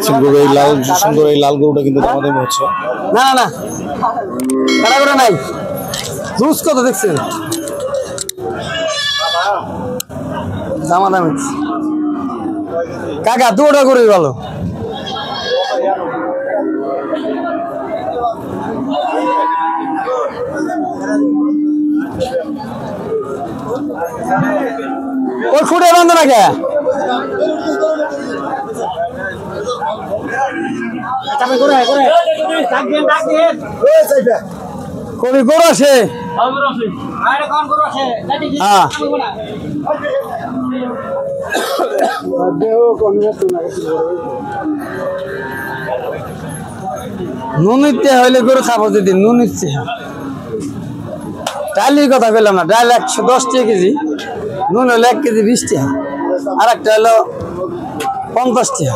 সুন্দর এই লাল গরুটা কিন্তু দামাদামি হচ্ছে। না না কাটা করে নাই জুস কত দেখছেন দামাদামি কাকা দুটা করে ভালো ওই খুঁটে বন্ধ না কে কবি গরু আছে নুন ইচ্ছে হইলে গরু খাবো যদি নুন ইচ্ছে ডালের কথা বললাম না ডাল 110 টাকা কেজি নুন হলো 1 কেজি 20 টাকা আর একটা হলো 50 টাকা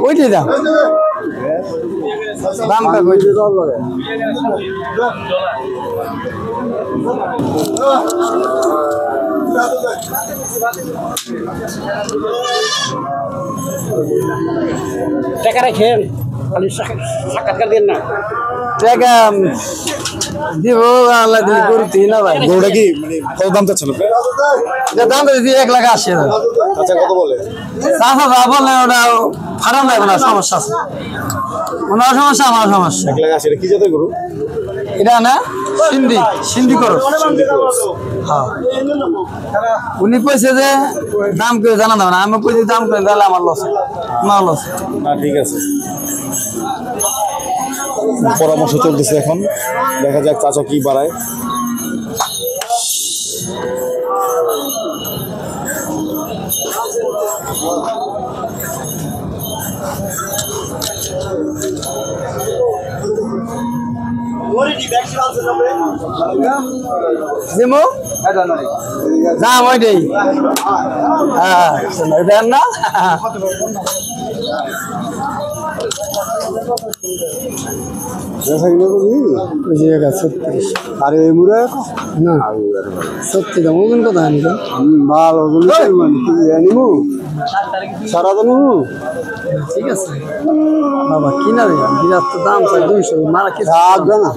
ওইটাই দাম দামটা কইতে টাকা রাখেন খালি সাক্ষাৎকার দেন না টাকা দিব আল্লাহ দিলে করতে না ভাই গরুটা কি মানে কত দাম চাচ্ছেন আপনি? এটা দাম দিদি 1,80,000 আচ্ছা কত বলে? চাচা যা বলে ওটা ফারাম লাগবে না সমস্যা আছে ওনার সমস্যা আমার সমস্যা 1,80,000 এটা কি জাতের গরু? এটা না সিন্ধি করো হ্যাঁ উনি কইছে যে দাম কেউ জানা না আমি কইছি দাম করে দিলে আমার লস না লস না ঠিক আছে পরামর্শ চলতেছে এখন দেখা যাক চাচা কি বাড়ায় দাম ওইটাই দেন না আরে মুড়ে না সত্যি দাম ওজন কথা আনি ভালো নিমু সারা নিমু ঠিক আছে বাবা কিনা রে বিরাট তো দাম 200 মারা কি থাকবে না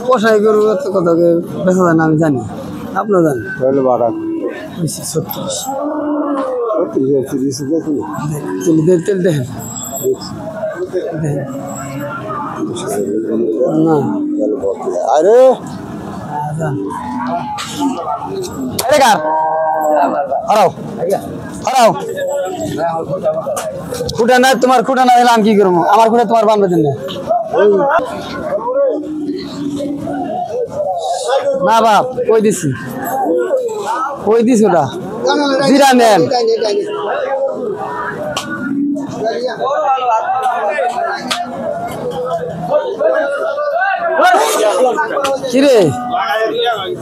পোষাই গরু কথা বেচা যায় না আমি জানি আপনার জানি তাহলে বাড়া 36 তেল দেখেন না আরে আরে কার হারাও হারাও খুঁটা না তোমার খুঁটা না হলে আমি কি করবো আমার খুঁটা তোমার বান্ধব দিন না বাপ কই দিছি ওটা জিরা নেন কিরে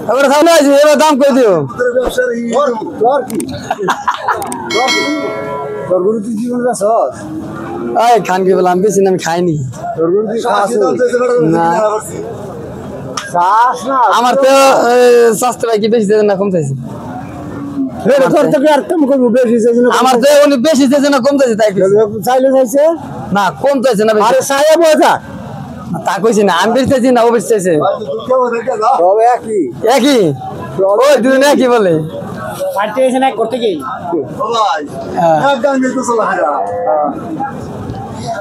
এবার সামনে আছে এবার দাম কই দিও খান কি বললাম বেশি আমি খাইনি না আমার তো স্বাস্থ্য ভাই কি বেশি না কম চাইছে আমার তো উনি বেশি চাইছে না কম চাইছে তাই চাইলে চাইছে না কম চাইছে না তা কইছি না আমি বেশি চাইছি না ও বেশি চাইছে একই ওই দুজন একই বলে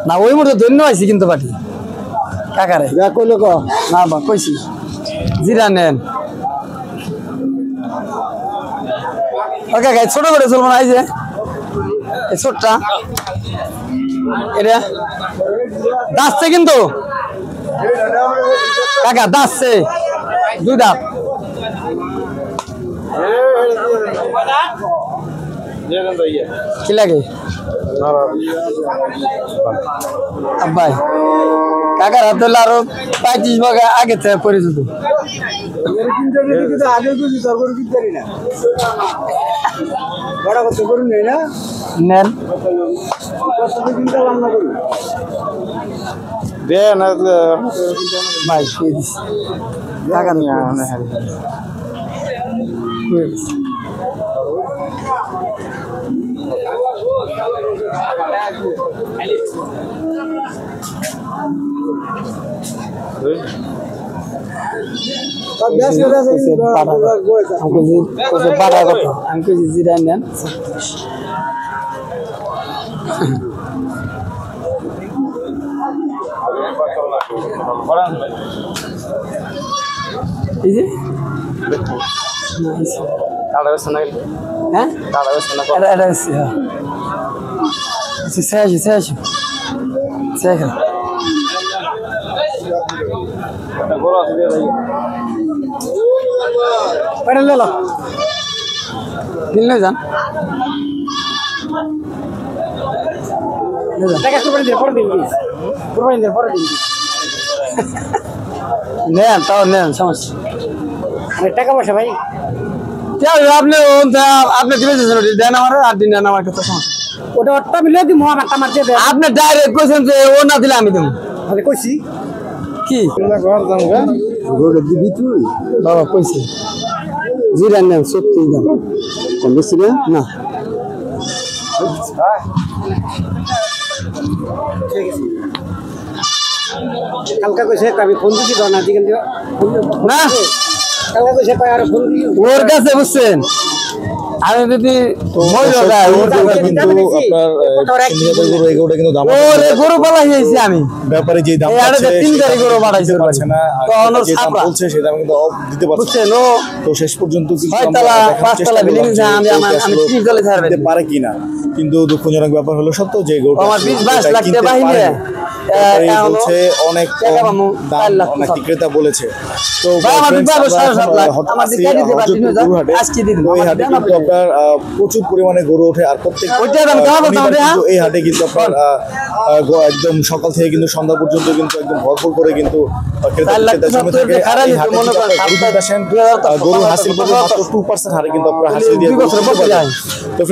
না ওই মতো ধন্য হয়েছি কিন্তু পাটি কাকারে কইলে ক না বা কইছি জিরা নেন ওকে গাই ছোট করে চলবো না এই যে এই ছোটটা এটা দাসছে কিন্তু কাকা দাসছে দুই দাঁত কি লাগে আব্বাই কাকার হাতে আরো 35 ভাগ আগে থেকে পরিচিত নেন দেন ভাই দিয়ে দিস টাকা নিয়ে আমাকে জিরা নেন এই যে হ্যাঁ এটা দিলে যান নেন তাও নেন সমস্যা টাকা পয়সা ভাই আপনি আপনি দেন আমার 8 দিন দেন আমার কাছে সমস্যা ওটা ওটা মিলে দি মোয়া একটা মারতে দে আপনি ডাইরেক্ট কইছেন যে ও না দিলে আমি দেবো আমি কইছি কি গোটা দিবি তুই বাবা কইছি জিরা নেন সত্যি দাম কম বেশি না না কালকা কইছে আমি ফোন দিছি দনা দিকে দিও না কালকা কইছে কই আর ফোন দিও ওর কাছে বুঝছেন আমি যদি মরে যায় ওরে গরু পালা হইছে আমি ব্যাপারে যে দাম এই আরে 3 গাড়ি গরু বাড়াইছে পারছে না তো ওর যে দাম ছাপা বলছে সেটা আমি কিন্তু দিতে পারছি না। বুঝছেন ও তো শেষ পর্যন্ত কিছু 6 তলা 5 তলা বিল্ডিং আমি 3 তলা ছাড়বে দিতে পারে কিনা, কিন্তু দুঃখজনক ব্যাপার হলো সত্য যে গরুটা আমার 20-22 লাখ কিনতে টাকা বাহিনী পারেনি। বলছে অনেক কম দাম অনেক ক্রেতা বলেছে। তো ভাই, আমার friends, বিবাহ আমরা 7.5 লাখ। হঠাৎ আমার আসি দিকে দিতে পারছি না, হরজতপুর হাটে। আজকে দিয়ে দিন। তো এই আমার হাটে দেনা কিন্তু আপনার প্রচুর পরিমাণে গরু ওঠে আর প্রত্যেক ওইটা দাম কেমন বলতো শনিবারে আমাদের, কিন্তু এই হাটে কিন্তু আপনার একদম সকাল থেকে কিন্তু সন্ধ্যা পর্যন্ত কিন্তু একদম ভরপুর করে কিন্তু ক্রেতা 4 লাখ বিক্রেতা জমে থাকে। খারাপ এই হাটে মনে কিন্তু করেন আপনার গরু কিনতে আসেন, গরু হাসিল করবে মাত্র 2% হারে কিন্তু আপনারা হাসিল দিয়ে 2 বছর গরু কিনতে বসে পারবেন। যায়। তো